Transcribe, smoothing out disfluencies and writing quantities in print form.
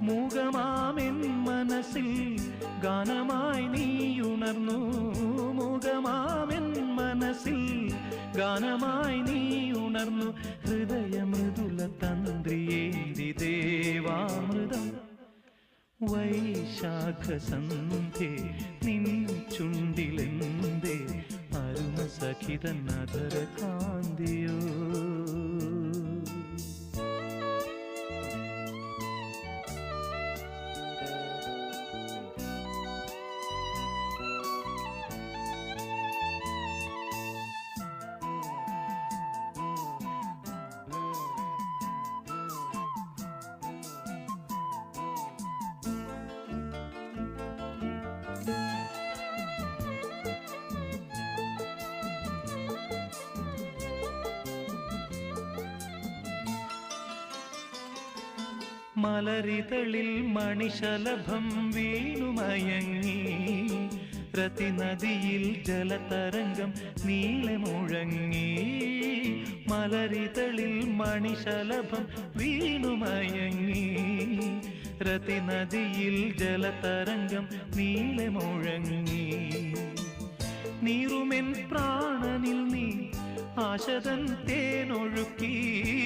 മൂകമാമെൻ മനസ്സിൽ ഗാനമായി നീയുണർന്നു. മൂകമാമെൻ മനസ്സിൽ ഗാനമായി നീയുണർന്നു. ഹൃദയമൃദുല തന്ത്രിയേന്തി ദേവാമൃതം വൈശാഖസന്ധ്യേ നിൻ ചുണ്ടിലെന്തേ അരുണ സഖിതൻ അധര കാന്തിയോ. മലരിതളിൽ മണിശലഭം വീണുമയങ്ങി. രതിനദിയിൽ ജലതരംഗം നീളെ മുഴങ്ങി. മലരിതളിൽ മണിശലഭം വീണുമയങ്ങി. രതിനദിയിൽ ജലതരംഗം നീളെ മുഴങ്ങി. നീറുമെൻ പ്രാണനിൽ നീ ആശതൻ തേനൊഴുക്കി.